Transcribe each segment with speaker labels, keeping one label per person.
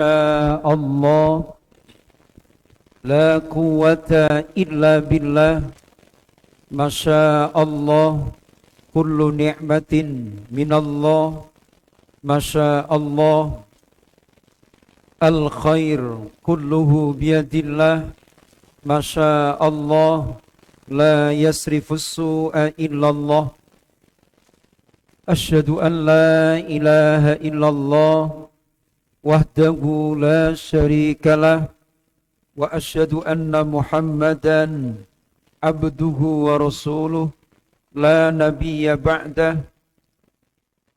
Speaker 1: Allah la quwwata illa billah Masya Allah kullu ni'matin minallah Masya Allah al khair kulluhu biyadillah Masya Allah la yasrifus su'a illallah Asyhadu an la ilaha illallah wahdahu la syarikalah wa asyhadu anna Muhammadan abduhu wa rasuluh la nabiyya ba'dah.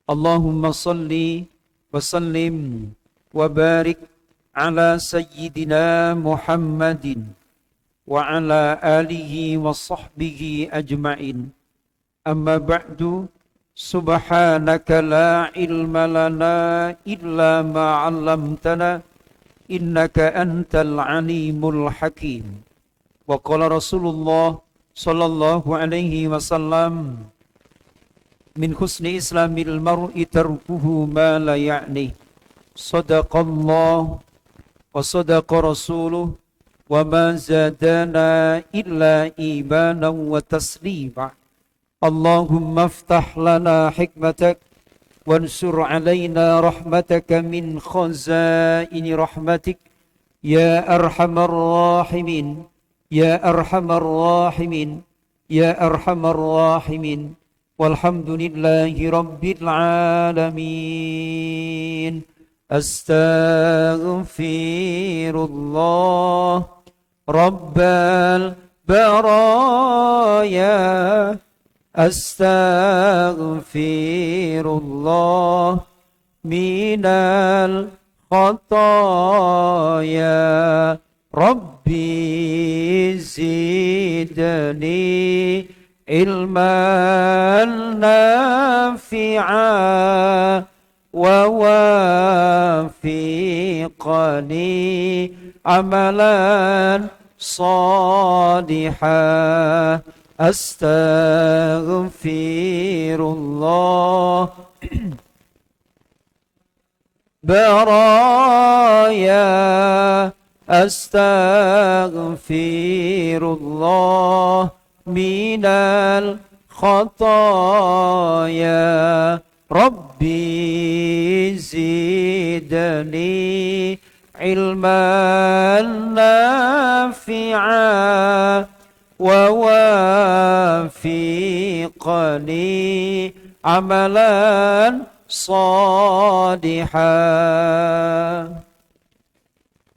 Speaker 1: Allahumma salli wa sallim wa barik ala sayyidina Muhammadin wa ala alihi wa sahbihi ajma'in. Amma ba'du. Subhanaka la ilma lana illa ma 'allamtana innaka antal alimul hakim. Wa qala Rasulullah sallallahu alaihi wasallam min husni islamil mar'i tarkuhu ma la ya'ni. Sadaqallah wa sadaqa rasuluh wa ma zadana illa imanan wa taslima. Allahumma aftah lana hikmatak wansur alaina rahmataka min khazaini rahmatik ya arhamar rahimin ya arhamar rahimin ya arhamar rahimin walhamdulillahi rabbil alamin. Astaghfirullah rabbal baraya Astaghfirullah minal khataya Rabbi zidni ilman nafi'a wa wafiqani amalan salihah. Astaghfirullah baraya Astaghfirullah minal khataya Rabbi zidni ilman nafi'a wa wafiqani amalan salihah.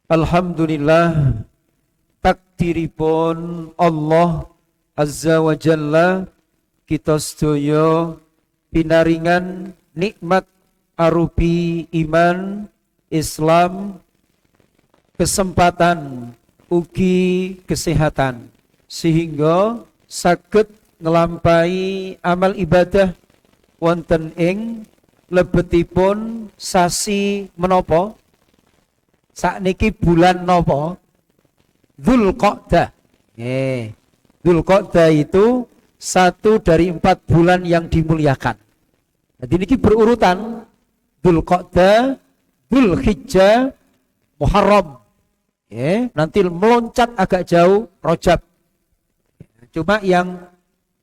Speaker 1: Alhamdulillah, takdiripun Allah Azza wa Jalla kita sedaya pinaringan nikmat arupi iman Islam, kesempatan ugi kesehatan sehingga saged nglampahi amal ibadah wonten ing lebetipun sasi menapa sakniki bulan napa Dzulqa'dah. Dzulqa'dah itu 1 dari 4 bulan yang dimuliakan. Jadi niki berurutan Dzulqa'dah, Dzulhijjah, Muharram. Nanti meloncat agak jauh Rajab. Cuma yang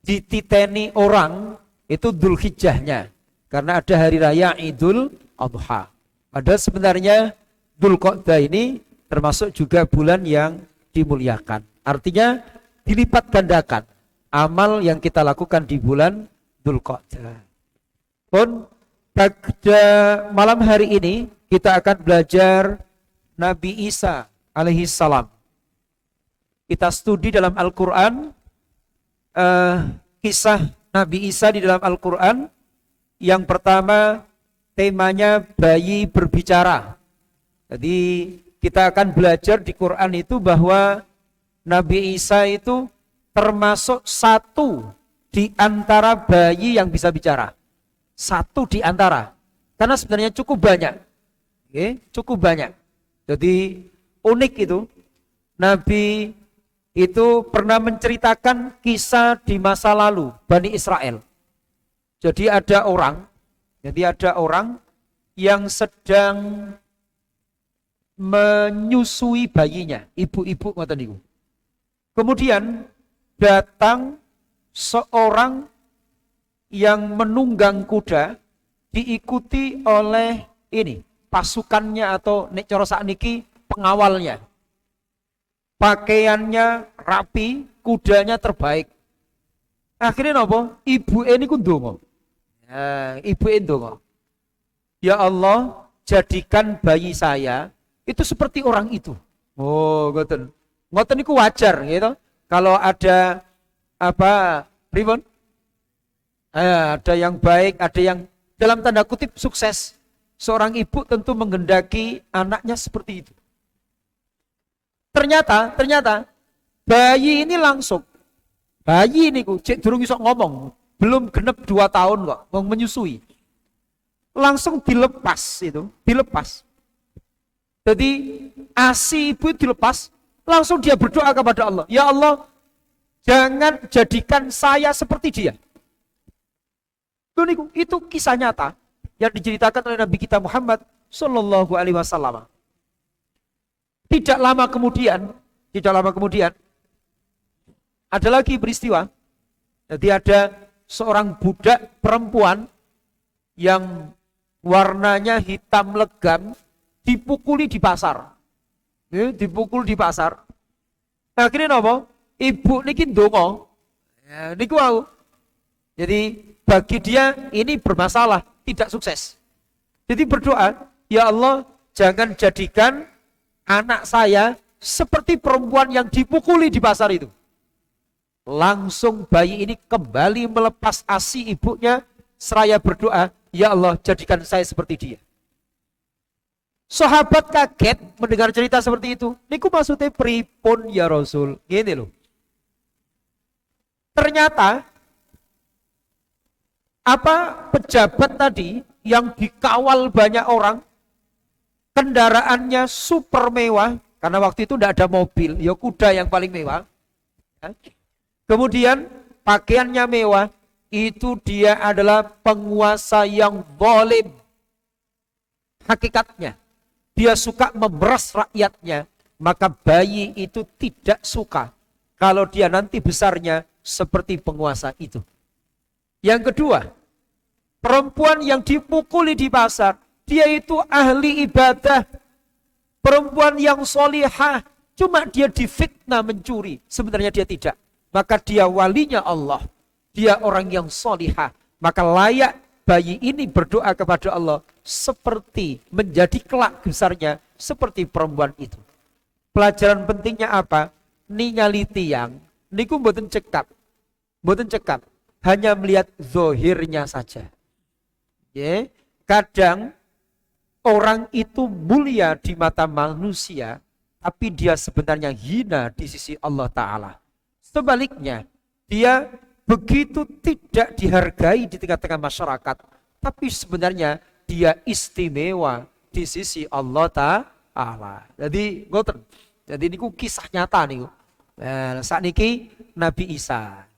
Speaker 1: dititeni orang itu Dzulhijjahnya karena ada hari raya Idul Adha. Padahal sebenarnya Dzulqa'dah ini termasuk juga bulan yang dimuliakan. Artinya dilipat gandakan amal yang kita lakukan di bulan Dzulqa'dah. Pun pada malam hari ini kita akan belajar Nabi Isa alaihi salam. Kita studi dalam Al-Quran kisah Nabi Isa di dalam Al-Quran. Yang pertama temanya bayi berbicara. Jadi kita akan belajar di Quran itu bahwa Nabi Isa itu termasuk 1 di antara bayi yang bisa bicara. 1 di antara. Karena sebenarnya cukup banyak. Cukup banyak. Jadi unik itu. Nabi itu pernah menceritakan kisah di masa lalu Bani Israel. Jadi ada orang yang sedang menyusui bayinya, ibu-ibu ngoten niku. Kemudian datang seorang yang menunggang kuda diikuti oleh ini pasukannya atau nek cara sakniki pengawalnya. Pakaiannya rapi, kudanya terbaik. Akhirnya napa? Ibu ini ku ndonga. Ibu ini ndonga. Ya Allah, jadikan bayi saya itu seperti orang itu. Oh, ngoten. Ngoten niku wajar gitu. Kalau ada apa? Pripun? Ada yang baik, ada yang dalam tanda kutip sukses. Seorang ibu tentu menghendaki anaknya seperti itu. Ternyata bayi ini langsung, bayi ini cek durung iso ngomong, belum genep 2 tahun kok, mau menyusui. Langsung dilepas. Jadi ASI ibu dilepas, langsung dia berdoa kepada Allah. Ya Allah, jangan jadikan saya seperti dia. Itu kisah nyata yang diceritakan oleh Nabi kita Muhammad Sallallahu Alaihi Wasallam. Tidak lama kemudian ada lagi peristiwa. Jadi ada seorang budak perempuan yang warnanya hitam legam dipukuli di pasar. Dipukul di pasar. Akhirnya apa? Ibu niki ndonga. Niku wau. Jadi bagi dia ini bermasalah, tidak sukses. Jadi berdoa, ya Allah, jangan jadikan anak saya seperti perempuan yang dipukuli di pasar itu. Langsung bayi ini kembali melepas ASI ibunya, seraya berdoa, ya Allah, jadikan saya seperti dia. Sahabat kaget mendengar cerita seperti itu. Niku maksudnya pripun ya Rasul? Gini loh. Ternyata pejabat tadi yang dikawal banyak orang, kendaraannya super mewah, karena waktu itu tidak ada mobil, ya kuda yang paling mewah. Kemudian pakaiannya mewah, itu dia adalah penguasa yang zalim. Hakikatnya, dia suka memeras rakyatnya, maka bayi itu tidak suka kalau dia nanti besarnya seperti penguasa itu. Yang kedua, perempuan yang dipukuli di pasar, dia itu ahli ibadah, perempuan yang solihah, cuma dia difitnah mencuri, sebenarnya dia tidak. Maka dia walinya Allah, dia orang yang solihah, maka layak bayi ini berdoa kepada Allah seperti menjadi kelak besarnya seperti perempuan itu. Pelajaran pentingnya apa? Ningali tiang, niku mboten cekap, hanya melihat zohirnya saja. Kadang orang itu mulia di mata manusia, tapi dia sebenarnya hina di sisi Allah Ta'ala. Sebaliknya, dia begitu tidak dihargai di tengah-tengah masyarakat, tapi sebenarnya dia istimewa di sisi Allah Ta'ala. Jadi ini kisah nyata nih. Saat niki Nabi Isa,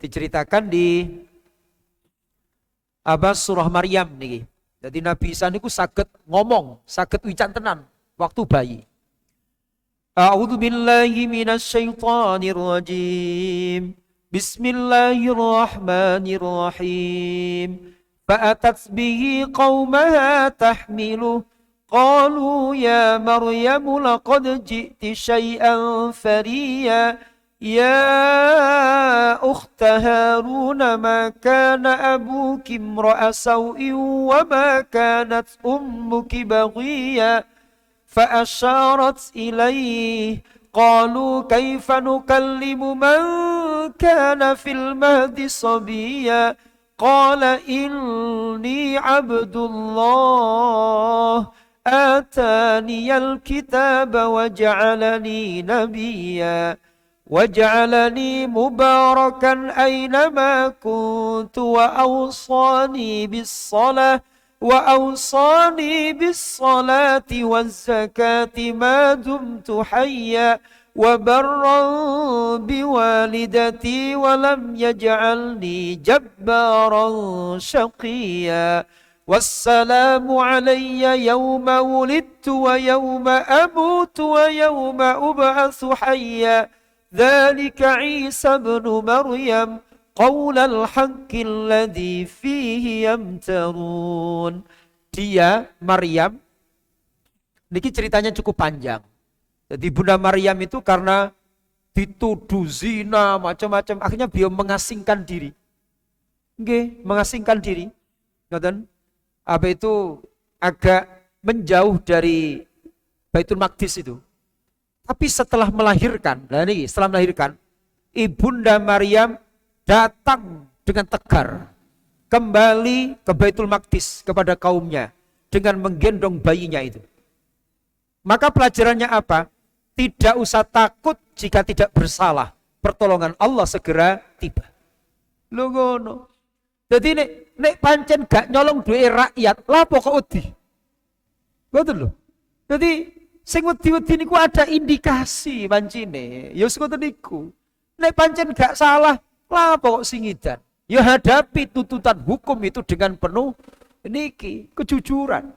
Speaker 1: diceritakan di surah Maryam niki. Jadi Nabi Isa niku saged ngomong, saged wican tenan waktu bayi. A'udzu billahi minasy syaithanir rajim. Bismillahirrahmanirrahim. Fa'atat bihi qaumaha tahmiluh. Qalu ya Maryam laqad ji'ti syai'an fariya. Ya ukhta Harun ma kana abuki imra'a saw'in wa ma kanat ummuki baghiya. فأشارت إليه قالوا كيف نكلم من كان في المهد صبيا قال إني عبد الله آتاني الكتاب وجعلني نبيا وجعلني مباركا أينما كنت وأوصاني بالصلاة والزكاة ما دمت حيا وبرا بوالدتي ولم يجعلني جبارا شقيا wassalamu alayya yawma wulidtu wa yawma amutu wa yawma ub'atsu hayya dzalika Isa ibn Maryam qaulal haqqil ladzi fihi yamtarun. Dia Maryam, niki ceritanya cukup panjang. Jadi Bunda Maryam itu karena dituduh zina macam-macam, akhirnya beliau mengasingkan diri. Nggih, mengasingkan diri. Ngoten. Apa itu agak menjauh dari Baitul Maqdis itu. Tapi setelah melahirkan, nah ini setelah melahirkan, Ibunda Maryam datang dengan tegar kembali ke Baitul Maqdis kepada kaumnya dengan menggendong bayinya itu. Maka pelajarannya apa? Tidak usah takut jika tidak bersalah. Pertolongan Allah segera tiba. Lho ngono. Jadi nek pancen gak nyolong duit rakyat, lapo kok wedi? Betul lho. Jadi sing wedi-wedi niku ada indikasi pancine. Ya wis ngoten niku. Nek pancen gak salah, lapo kok singidan? Ya hadapi tuntutan hukum itu dengan penuh niki kejujuran.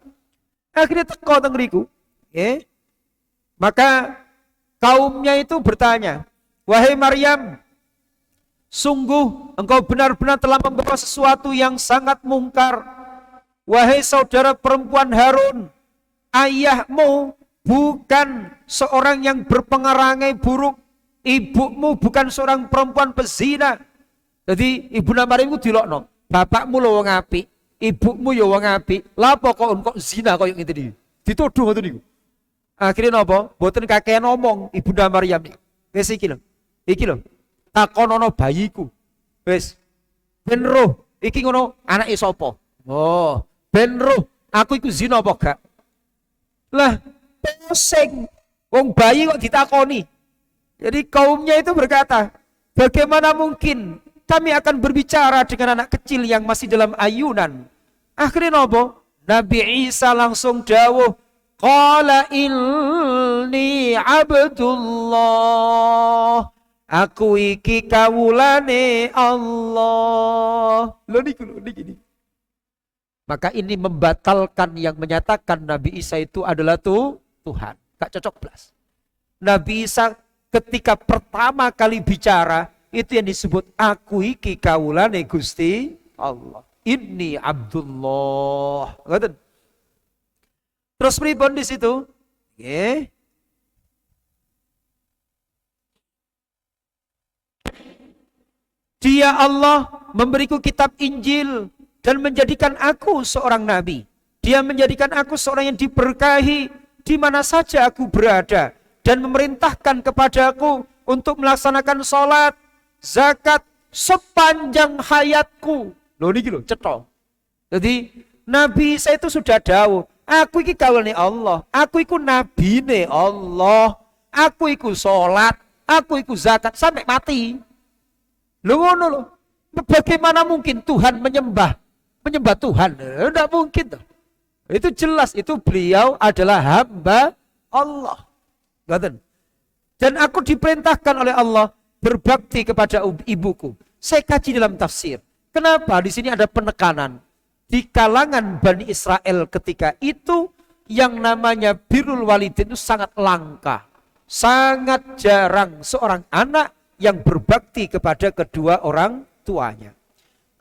Speaker 1: Akhirnya teko teng mriku. Maka kaumnya itu bertanya, wahai Maryam, sungguh engkau benar-benar telah membawa sesuatu yang sangat mungkar. Wahai saudara perempuan Harun, ayahmu bukan seorang yang berpengerangai buruk, ibumu bukan seorang perempuan pezina. Jadi Ibunda Maryam itu dilokno, bapakmu lho wong apik, ibumu ya wong apik, lha apa kok zina koyo ngene iki. Dituduh ngoten niku. Akhirnya napa? Mboten kakean ngomong Ibunda Maryam iki. Wis iki lho. Iki lho. Takonono bayiku. Wis. Ben roh iki ngono anake sapa? Oh, ben roh aku iku zina apa gak? Lah, pusing. Wong bayi kok ditakoni. Jadi kaumnya itu berkata, bagaimana mungkin kami akan berbicara dengan anak kecil yang masih dalam ayunan? Akhirnya napa? Nabi Isa langsung dawuh, qala inni abdullah, aku iki kawulane Allah. Lho niki. Maka ini membatalkan yang menyatakan Nabi Isa itu adalah Tuhan. Gak cocok belas. Nabi Isa ketika pertama kali bicara, itu yang disebut aku iki kawulane Gusti Allah. Inni Abdullah. Ngoten. Terus pripun di situ? Nggih. Dia Allah memberiku kitab Injil dan menjadikan aku seorang nabi. Dia menjadikan aku seorang yang diberkahi di mana saja aku berada dan memerintahkan kepadaku untuk melaksanakan sholat, zakat sepanjang hayatku. Loh niki lho, cetha. Jadi Nabi Isa itu sudah dawuh, aku iki kawulane Allah, aku iku nabine Allah, aku iku sholat, aku iku zakat sampai mati. Loh ngono lho. Bagaimana mungkin Tuhan menyembah Tuhan? Tidak mungkin tuh. Itu jelas, itu beliau adalah hamba Allah. Dan aku diperintahkan oleh Allah berbakti kepada ibuku. Saya kaji dalam tafsir. Kenapa di sini ada penekanan? Di kalangan Bani Israel ketika itu yang namanya birrul walidin itu sangat langka. Sangat jarang seorang anak yang berbakti kepada kedua orang tuanya.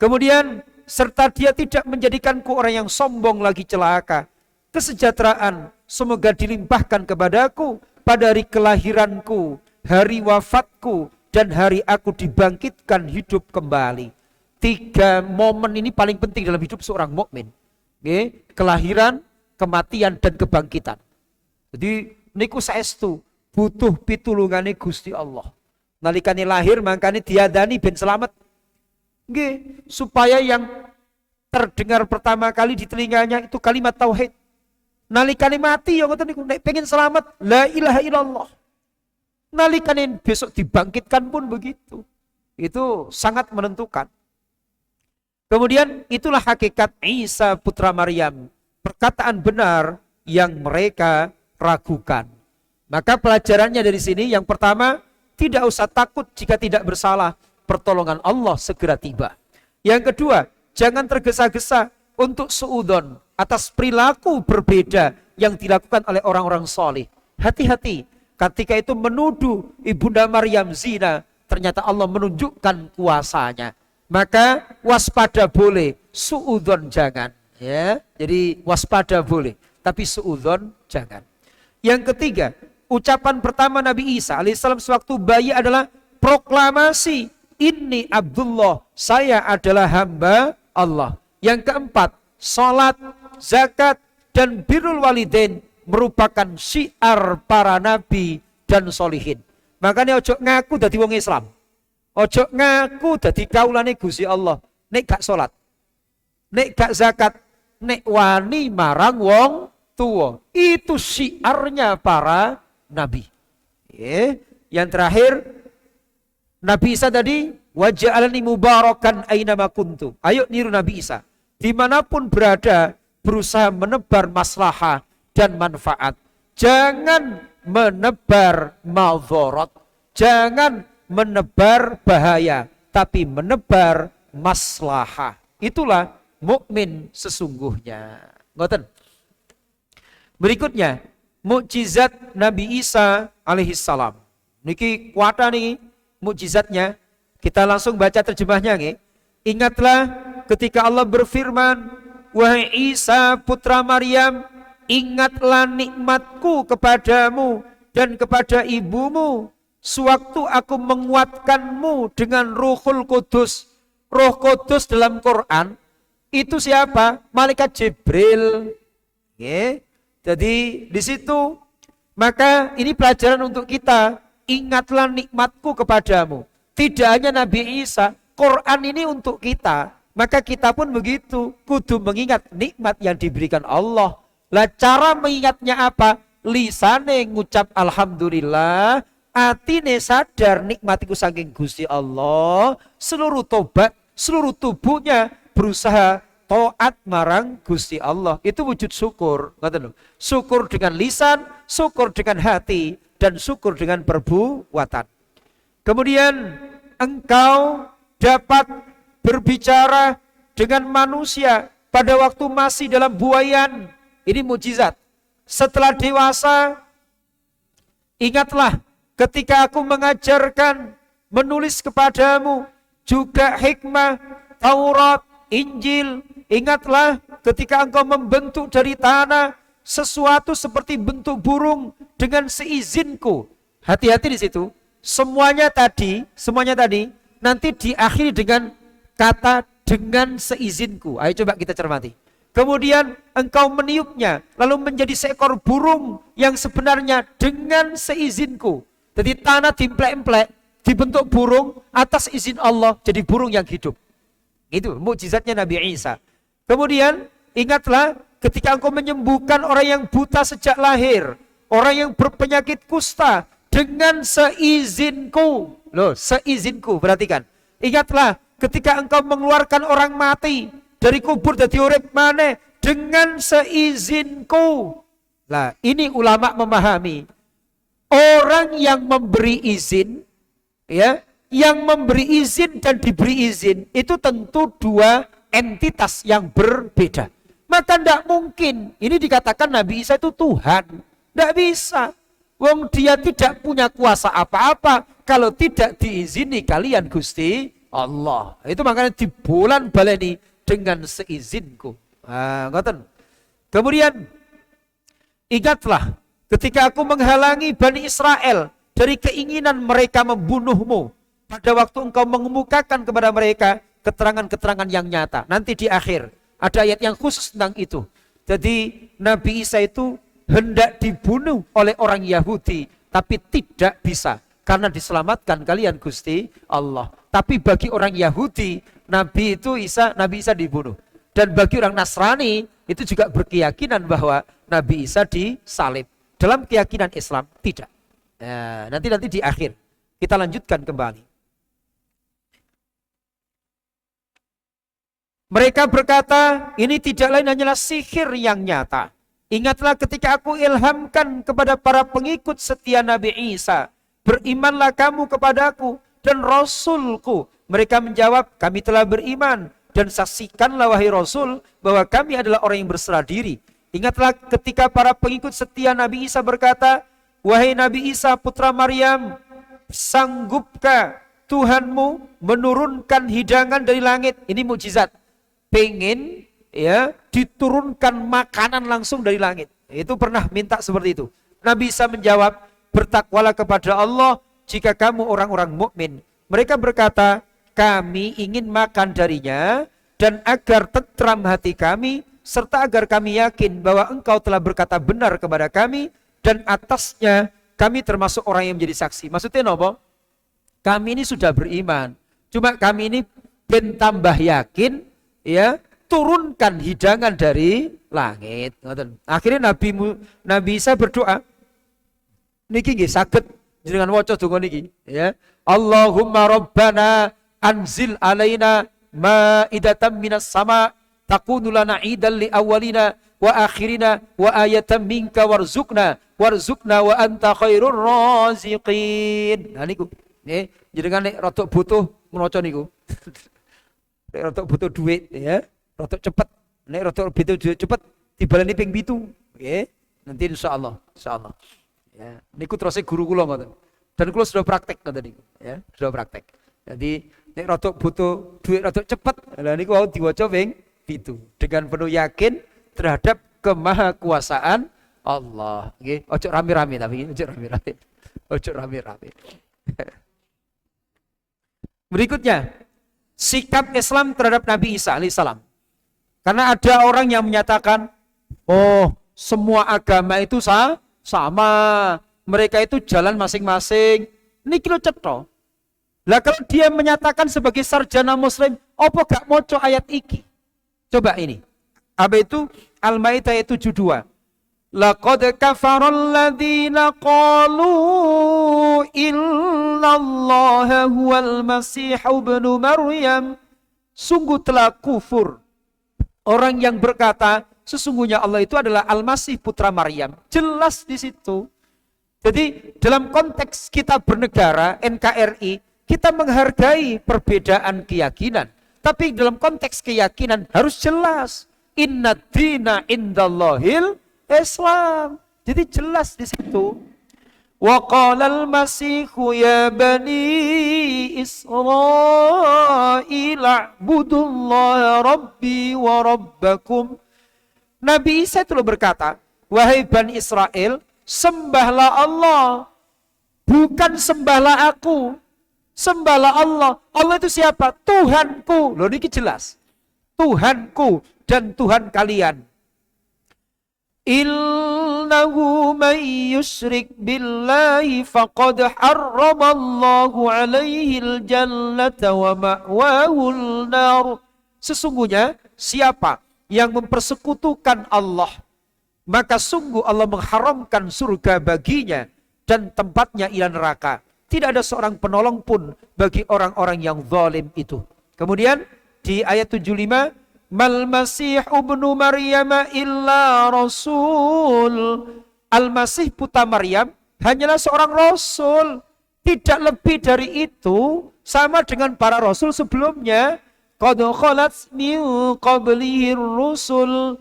Speaker 1: Kemudian serta dia tidak menjadikanku orang yang sombong lagi celaka. Kesejahteraan semoga dilimpahkan kepadaku pada hari kelahiranku, hari wafatku, dan hari aku dibangkitkan hidup kembali. 3 momen ini paling penting dalam hidup seorang mukmin. Kelahiran, kematian, dan kebangkitan. Jadi niku saestu butuh pitulungane Gusti Allah. Nalikane lahir mangkane diadani ben selamat. Nggih, supaya yang terdengar pertama kali di telinganya itu kalimat tauhid. Nalikane mati ya ngoten niku, nek pengen selamat la ilaha illallah. Nalikane besok dibangkitkan pun begitu. Itu sangat menentukan. Kemudian itulah hakikat Isa putra Maryam, perkataan benar yang mereka ragukan. Maka pelajarannya dari sini yang pertama, tidak usah takut jika tidak bersalah, pertolongan Allah segera tiba. Yang kedua, jangan tergesa-gesa untuk suudon atas perilaku berbeda yang dilakukan oleh orang-orang soleh. Hati-hati ketika itu menuduh ibunda Maryam zina, ternyata Allah menunjukkan kuasanya. Maka waspada boleh, suudon jangan. Ya, jadi waspada boleh, tapi suudon jangan. Yang ketiga, ucapan pertama Nabi Isa alaihissalam sewaktu bayi adalah proklamasi, ini Abdullah, saya adalah hamba Allah. Yang keempat, salat, zakat, dan birrul walidain merupakan syiar para nabi dan solihin. Makanya ojo ngaku dadi wong Islam, ojo ngaku dadi kaulane Gusti Allah nek gak salat, nek gak zakat, nek wani marang wong tua. Itu syiarnya para nabi. Yang terakhir, Nabi Isa tadi, waj'alani mubarakan ainama kuntu. Ayo niru Nabi Isa. Dimanapun berada, berusaha menebar maslahah dan manfaat. Jangan menebar madharat. Jangan menebar bahaya, tapi menebar maslahah. Itulah mukmin sesungguhnya. Ngoten. Berikutnya, mukjizat Nabi Isa alaihissalam. Niki kuata nih mukjizatnya. Kita langsung baca terjemahnya nggih. Ingatlah ketika Allah berfirman, wahai Isa putra Maryam, ingatlah nikmatku kepadamu dan kepada ibumu sewaktu aku menguatkanmu dengan Ruhul Kudus. Roh Kudus dalam Quran itu siapa? Malaikat Jibril. Jadi di situ, maka ini pelajaran untuk kita. Ingatlah nikmatku kepadamu. Tidak hanya Nabi Isa, Quran ini untuk kita. Maka kita pun begitu, kudu mengingat nikmat yang diberikan Allah. Lah cara mengingatnya apa? Lisane ngucap alhamdulillah, atine sadar nikmatiku saking Gusti Allah, seluruh tobat, seluruh tubuhnya berusaha taat marang Gusti Allah. Itu wujud syukur. Syukur dengan lisan, syukur dengan hati, dan syukur dengan perbuatan. Kemudian engkau dapat berbicara dengan manusia pada waktu masih dalam buayan. Ini mukjizat. Setelah dewasa, ingatlah ketika aku mengajarkan, menulis kepadamu juga hikmah, Taurat, Injil. Ingatlah ketika engkau membentuk dari tanah sesuatu seperti bentuk burung dengan seizinku. Hati-hati di situ. Semuanya tadi nanti diakhiri dengan kata dengan seizinku. Ayo coba kita cermati. Kemudian engkau meniupnya, lalu menjadi seekor burung yang sebenarnya dengan seizinku. Jadi tanah dimplek-emplek, dibentuk burung atas izin Allah, jadi burung yang hidup. Itu mukjizatnya Nabi Isa. Kemudian ingatlah ketika engkau menyembuhkan orang yang buta sejak lahir, orang yang berpenyakit kusta dengan seizinku. Loh, seizinku, perhatikan. Ingatlah ketika engkau mengeluarkan orang mati dari kubur dari urip maneh dengan seizinku. Lah, ini ulama memahami. Orang yang memberi izin, ya, yang memberi izin dan diberi izin itu tentu dua entitas yang berbeda. Maka tidak mungkin ini dikatakan Nabi Isa itu Tuhan. Tidak bisa. Wong dia tidak punya kuasa apa-apa kalau tidak diizini kalian Gusti Allah. Itu makanya di bulan baleni dengan seizinku. Ngoten. Kemudian ingatlah ketika aku menghalangi Bani Israel dari keinginan mereka membunuhmu pada waktu engkau mengemukakan kepada mereka keterangan-keterangan yang nyata. Nanti di akhir ada ayat yang khusus tentang itu. Jadi Nabi Isa itu hendak dibunuh oleh orang Yahudi, tapi tidak bisa karena diselamatkan kalian Gusti Allah. Tapi bagi orang Yahudi, Nabi Isa dibunuh. Dan bagi orang Nasrani itu juga berkeyakinan bahwa Nabi Isa disalib. Dalam keyakinan Islam tidak. Nanti di akhir kita lanjutkan kembali. Mereka berkata, ini tidak lain hanyalah sihir yang nyata. Ingatlah ketika aku ilhamkan kepada para pengikut setia Nabi Isa, berimanlah kamu kepadaku dan Rasulku. Mereka menjawab, kami telah beriman dan saksikanlah wahai Rasul bahwa kami adalah orang yang berserah diri. Ingatlah ketika para pengikut setia Nabi Isa berkata, wahai Nabi Isa putra Maryam, sanggupkah Tuhanmu menurunkan hidangan dari langit? Ini mukjizat. Pengen ya diturunkan makanan langsung dari langit. Itu pernah minta seperti itu. Nabi Isa menjawab, bertakwalah kepada Allah jika kamu orang-orang mukmin. Mereka berkata, kami ingin makan darinya dan agar tentram hati kami serta agar kami yakin bahwa engkau telah berkata benar kepada kami dan atasnya kami termasuk orang yang menjadi saksi. Maksudnya apa? Kami ini sudah beriman. Cuma kami ini ben tambah yakin ya, turunkan hidangan dari langit. Akhirnya Nabi Isa berdoa. Niki nggih saged jenengan waca donga niki ya. Allahumma rabbana anzil alaina ma'idatan minas sama takunu lana idan li awwalina wa akhirina wa ayatan minka warzuqna wa anta khairur raziqin. Nah niku nggih jenengan nek rada butuh maca niku. Nek rada butuh duit ya, rada cepet. Nek rada butuh duit cepet dibaleni ping 7 nggih. Nanti insyaallah. Ya, niku terus guru kula ngoten. Dan kula sudah praktek ngoten niku ya, sudah praktek. Jadi nek rada butuh duit rada cepet, lha niku wau diwaca ping 7 dengan penuh yakin terhadap kemahakuasaan Allah. Nggih, ojo rame-rame tapi ojo rame-rame. Ojo rame-rame. Berikutnya, sikap Islam terhadap Nabi Isa alaihissalam. Karena ada orang yang menyatakan, oh, semua agama itu sama. Mereka itu jalan masing-masing. Niki lho cetha. Lah kalau dia menyatakan sebagai sarjana muslim, apa gak maca ayat iki? Coba ini. Apa itu? Al-Maidah ayat 72. Laqad kafara alladziina qalu innallaha huwal masih ibnu Maryam. Sungguh telah kufur orang yang berkata sesungguhnya Allah itu adalah Al-Masih putra Maryam. Jelas di situ. Jadi dalam konteks kita bernegara NKRI, kita menghargai perbedaan keyakinan. Tapi dalam konteks keyakinan harus jelas. Inna dina indallahil Islam. Jadi jelas di situ. Wa qala al-masihu ya bani Israil a'budullaha rabbi wa rabbakum. Nabi Isa itu berkata, wahai Bani Israel, sembahlah Allah, bukan sembahlah aku. Sembahlah Allah. Allah itu siapa? Tuhanku. Loh ini jelas. Tuhanku dan Tuhan kalian. Innahu man yusyrik billahi faqad harramallahu alaihi al-jannata wa ma'wahul nar. Sesungguhnya siapa yang mempersekutukan Allah, maka sungguh Allah mengharamkan surga baginya dan tempatnya ialah neraka. Tidak ada seorang penolong pun bagi orang-orang yang zalim itu. Kemudian di ayat 75, Mal Masih ibnu Maryam illa rasul. Al-Masih putra Maryam hanyalah seorang rasul. Tidak lebih dari itu, sama dengan para rasul sebelumnya. Qad khalat min qablihi rusul.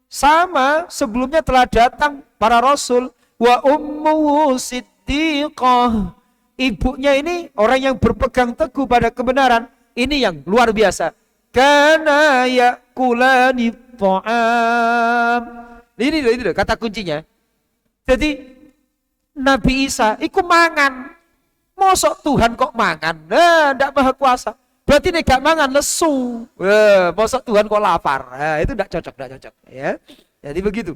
Speaker 1: Sama sebelumnya telah datang para rasul. Wa ummuhu siddiqah. Ibunya ini orang yang berpegang teguh pada kebenaran. Ini yang luar biasa. Kana yakulani ta'am. Ini kata kuncinya. Jadi Nabi Isa iku mangan. Mosok Tuhan kok mangan? Nah, ndak maha kuasa. Berarti nek gak mangan lesu. Mosok Tuhan kok lapar? Nah, itu ndak cocok, ya. Jadi begitu.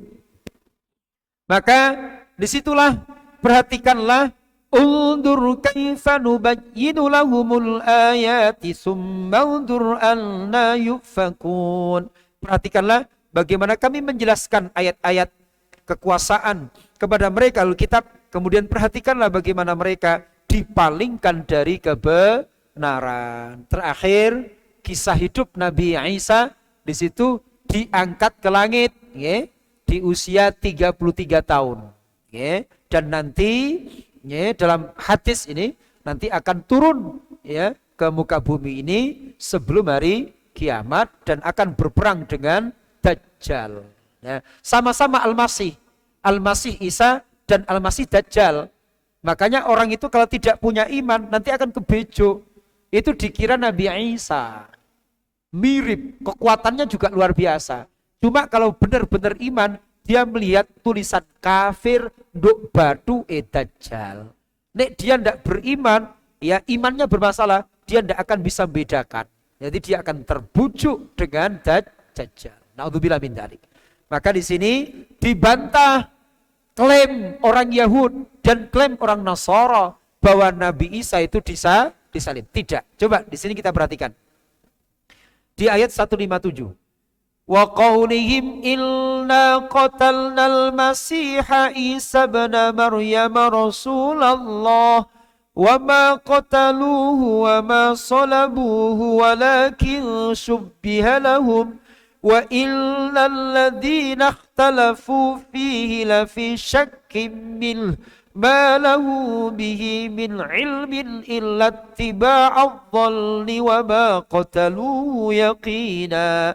Speaker 1: Maka disitulah perhatikanlah. Undur kaifa nubayyinu lahumul ayati summa undur anna yufakun. Perhatikanlah bagaimana kami menjelaskan ayat-ayat kekuasaan kepada mereka Alkitab. Kemudian perhatikanlah bagaimana mereka dipalingkan dari kebenaran. Terakhir kisah hidup Nabi Isa di situ diangkat ke langit, ya, di usia 33 tahun, ya, dan nanti ya, dalam hadis ini nanti akan turun ya ke muka bumi ini sebelum hari kiamat dan akan berperang dengan Dajjal. Ya, sama-sama Al-Masih. Al-Masih Isa dan Al-Masih Dajjal. Makanya orang itu kalau tidak punya iman nanti akan kebejo. Itu dikira Nabi Isa. Mirip, kekuatannya juga luar biasa. Cuma kalau benar-benar iman, dia melihat tulisan kafir nduk batu Dajjal. Nek dia tidak beriman, ya imannya bermasalah, dia tidak akan bisa membedakan. Jadi dia akan terbujuk dengan Dajjal. Naudzubillah min dzalik. Maka di sini dibantah klaim orang Yahud dan klaim orang Nasara bahwa Nabi Isa itu disalib. Tidak. Coba di sini kita perhatikan. Di ayat 157. Wa qaulihim inna qatalnal masiha Isa ibn Maryam Rasulullah wa ma qataluhu wa ma salabuhu walakin shubbiha lahum wa illal ladzina ikhtalafu fihi la fi syakkin min ma lahu bihi min ilmin illa ittiba'adh dhalli wa ma qataluhu yaqina.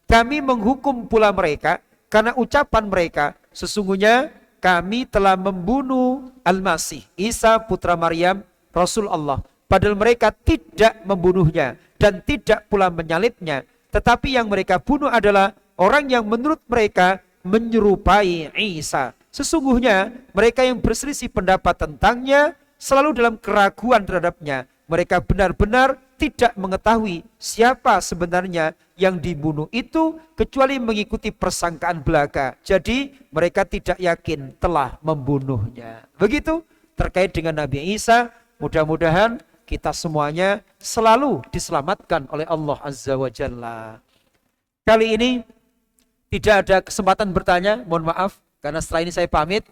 Speaker 1: Kami menghukum pula mereka karena ucapan mereka, sesungguhnya kami telah membunuh Al-Masih Isa putra Maryam Rasul Allah, padahal mereka tidak membunuhnya dan tidak pula menyalibnya, tetapi yang mereka bunuh adalah orang yang menurut mereka menyerupai Isa. Sesungguhnya mereka yang berselisih pendapat tentangnya selalu dalam keraguan terhadapnya. Mereka benar-benar tidak mengetahui siapa sebenarnya yang dibunuh itu kecuali mengikuti persangkaan belaka. Jadi mereka tidak yakin telah membunuhnya. Begitu terkait dengan Nabi Isa. Mudah-mudahan kita semuanya selalu diselamatkan oleh Allah Azza wa Jalla. Kali ini tidak ada kesempatan bertanya, mohon maaf, karena setelah ini saya pamit.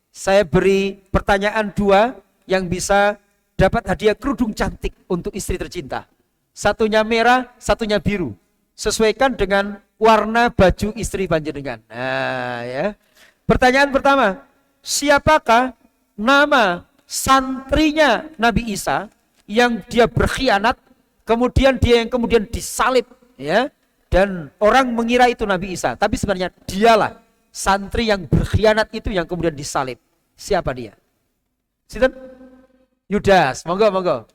Speaker 1: Saya beri pertanyaan 2 yang bisa dapat hadiah kerudung cantik untuk istri tercinta. Satunya merah, satunya biru. Sesuaikan dengan warna baju istri panjenengan. Nah, ya. Pertanyaan pertama, siapakah nama santrinya Nabi Isa yang dia berkhianat, kemudian dia yang kemudian disalib, ya? Dan orang mengira itu Nabi Isa, tapi sebenarnya dialah santri yang berkhianat itu yang kemudian disalib. Siapa dia? Sinten? Yudas, monggo.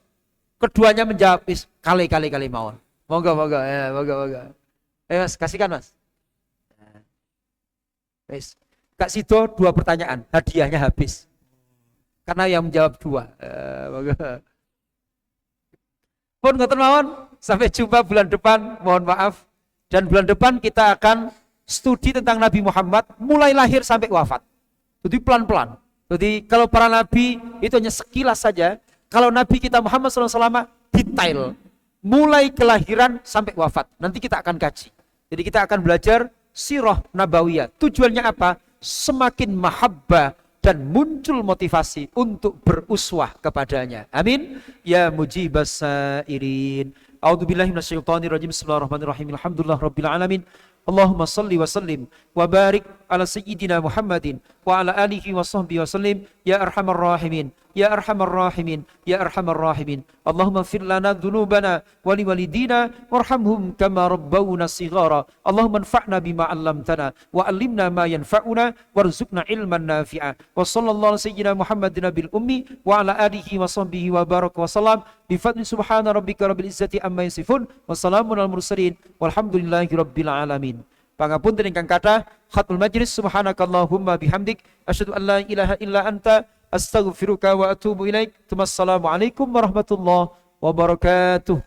Speaker 1: Keduanya menjawab, kali mawon. Monggo, ya, monggo. Mas, kasihkan mas. Wis, Kak Sido 2 pertanyaan, hadiahnya habis. Karena yang menjawab 2. Monggo. Pun ngoten mawon, sampai jumpa bulan depan, mohon maaf. Dan bulan depan kita akan studi tentang Nabi Muhammad mulai lahir sampai wafat. Jadi pelan-pelan. Jadi kalau para nabi itu hanya sekilas saja. Kalau Nabi kita Muhammad SAW detail. Mulai kelahiran sampai wafat. Nanti kita akan kaji. Jadi kita akan belajar sirah nabawiyah. Tujuannya apa? Semakin mahabbah dan muncul motivasi untuk beruswah kepadanya. Amin. Ya mujibas sairin. A'udzubillahi minasyaitonirrajim. Bismillahirrahmanirrahim. Alhamdulillah rabbil alamin. Allahumma salli wa sallim wa barik ala sayyidina Muhammadin wa ala alihi wa sahbihi wa sallim ya arhamar rahimin ya arhamar rahimin ya arhamar rahimin. Allahumma fir lana dhunubana wa liwalidina warhamhum kama rabbawna shighara. Allahumma anfa'na bima 'allamtana wa 'allimna ma yanfa'una warzuqna ilman nafi'a. Wa sallallahu ala sayyidina Muhammadin bil ummi wa ala alihi wa sahbihi wa baraka wa sallam bi fadli subhana rabbika rabbil izzati amma yasifun wa salamun al mursalin walhamdulillahi rabbil alamin. Pangapunten ingkang kathah, khatmul majlis, subhanakallahumma bihamdik asyhadu an la ilaha illa anta astaghfiruka wa atubu ilaik. Assalamualaikum warahmatullahi wabarakatuh.